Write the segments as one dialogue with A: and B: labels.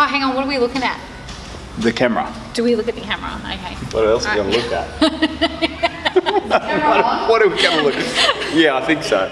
A: Oh, hang on, what are we looking at?
B: The camera.
A: Do we look at the camera? Okay.
B: What else are we going to look at? What are we going to look at? Yeah, I think so.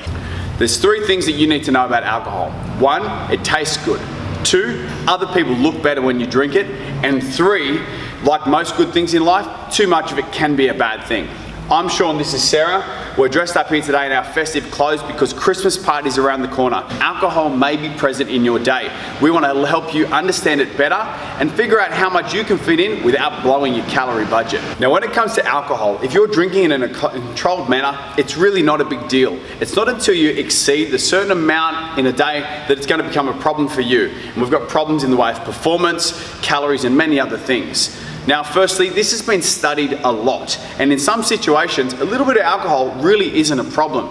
B: There's 3 things that you need to know about alcohol. 1, it tastes good. 2, other people look better when you drink it. And 3, like most good things in life, too much of it can be a bad thing. I'm Sean, this is Sarah. We're dressed up here today in our festive clothes because Christmas party's around the corner. Alcohol may be present in your day. We want to help you understand it better and figure out how much you can fit in without blowing your calorie budget. Now, when it comes to alcohol, if you're drinking in a controlled manner, it's really not a big deal. It's not until you exceed the certain amount in a day that it's going to become a problem for you. And we've got problems in the way of performance, calories, and many other things. Now, firstly, this has been studied a lot, and in some situations, a little bit of alcohol really isn't a problem.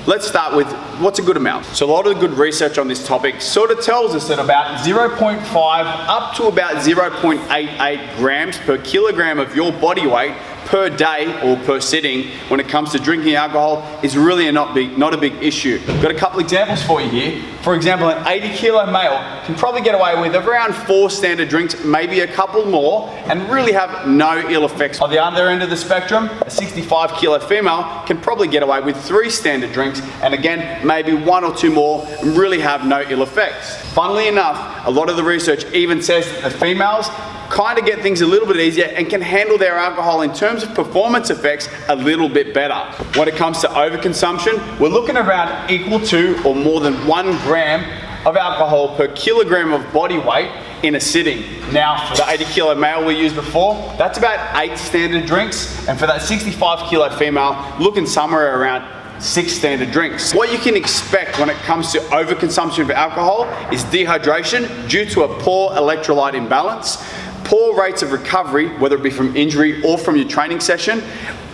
B: Let's start with what's a good amount. So a lot of the good research on this topic sort of tells us that about 0.5 up to about 0.88 grams per kilogram of your body weight per day or per sitting when it comes to drinking alcohol is really not a big issue. Got a couple examples for you here. For example, an 80 kilo male can probably get away with around 4 standard drinks, maybe a couple more, and really have no ill effects. On the other end of the spectrum, a 65 kilo female can probably get away with 3 standard drinks, and again, maybe 1 or 2 more, and really have no ill effects. Funnily enough, a lot of the research even says that the females kind of get things a little bit easier and can handle their alcohol in terms of performance effects a little bit better. When it comes to overconsumption, we're looking around equal to or more than 1 gram of alcohol per kilogram of body weight in a sitting. Now, for the 80 kilo male we used before, that's about 8 standard drinks, and for that 65 kilo female, looking somewhere around 6 standard drinks. What you can expect when it comes to overconsumption of alcohol is dehydration due to a poor electrolyte imbalance, poor rates of recovery, whether it be from injury or from your training session,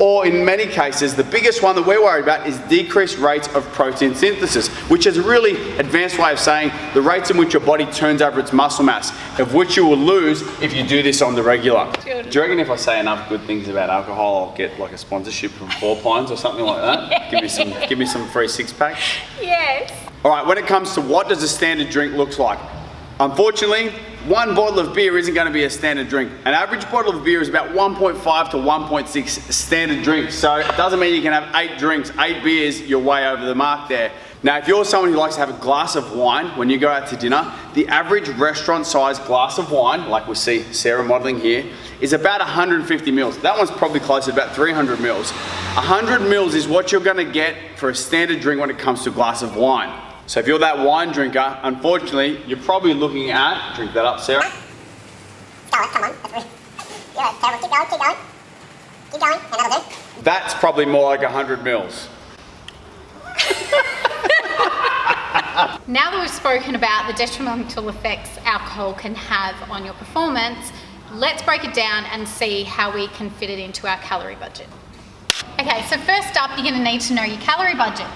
B: or in many cases, the biggest one that we're worried about is decreased rates of protein synthesis, which is a really advanced way of saying the rates in which your body turns over its muscle mass, of which you will lose if you do this on the regular. Do you reckon if I say enough good things about alcohol, I'll get like a sponsorship from 4 Pines or something like that? Give me some free 6-packs? Yes. All right, when it comes to what does a standard drink look like? Unfortunately, 1 bottle of beer isn't going to be a standard drink. An average bottle of beer is about 1.5 to 1.6 standard drinks. So it doesn't mean you can have 8 drinks, 8 beers, you're way over the mark there. Now, if you're someone who likes to have a glass of wine when you go out to dinner, the average restaurant-sized glass of wine, like we see Sarah modeling here, is about 150 mils. That one's probably closer to about 300 mils. 100 mils is what you're going to get for a standard drink when it comes to a glass of wine. So if you're that wine drinker, unfortunately, you're probably looking at, drink that up, Sarah.
C: Come on, that's keep going, another do.
B: That's probably more like 100 mils.
A: Now that we've spoken about the detrimental effects alcohol can have on your performance, let's break it down and see how we can fit it into our calorie budget. Okay, so first up, you're going to need to know your calorie budget.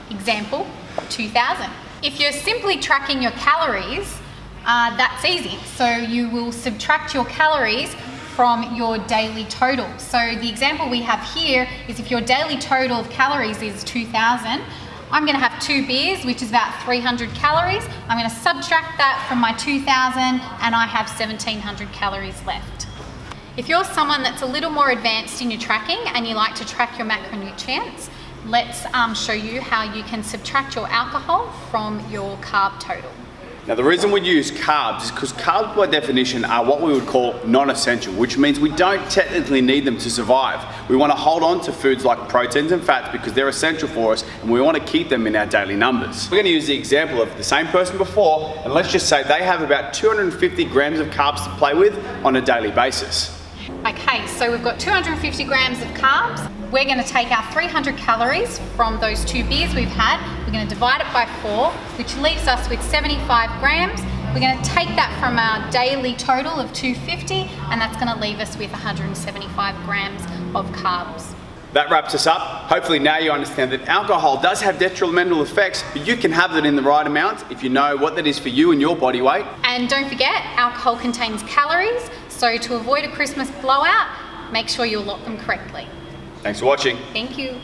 A: Example, 2,000. If you're simply tracking your calories, that's easy. So you will subtract your calories from your daily total. So the example we have here is if your daily total of calories is 2,000, I'm going to have 2 beers, which is about 300 calories. I'm going to subtract that from my 2,000 and I have 1,700 calories left. If you're someone that's a little more advanced in your tracking and you like to track your macronutrients, let's show you how you can subtract your alcohol from your carb total.
B: Now, the reason we use carbs is because carbs by definition are what we would call non-essential, which means we don't technically need them to survive. We want to hold on to foods like proteins and fats because they're essential for us and we want to keep them in our daily numbers. We're going to use the example of the same person before, and let's just say they have about 250 grams of carbs to play with on a daily basis.
A: Okay, so we've got 250 grams of carbs. We're going to take our 300 calories from those 2 beers we've had. We're going to divide it by 4, which leaves us with 75 grams. We're going to take that from our daily total of 250, and that's going to leave us with 175 grams of carbs.
B: That wraps us up. Hopefully now you understand that alcohol does have detrimental effects, but you can have it in the right amount if you know what that is for you and your body weight.
A: And don't forget, alcohol contains calories, so to avoid a Christmas blowout, make sure you allot them correctly.
B: Thanks for watching.
A: Thank you.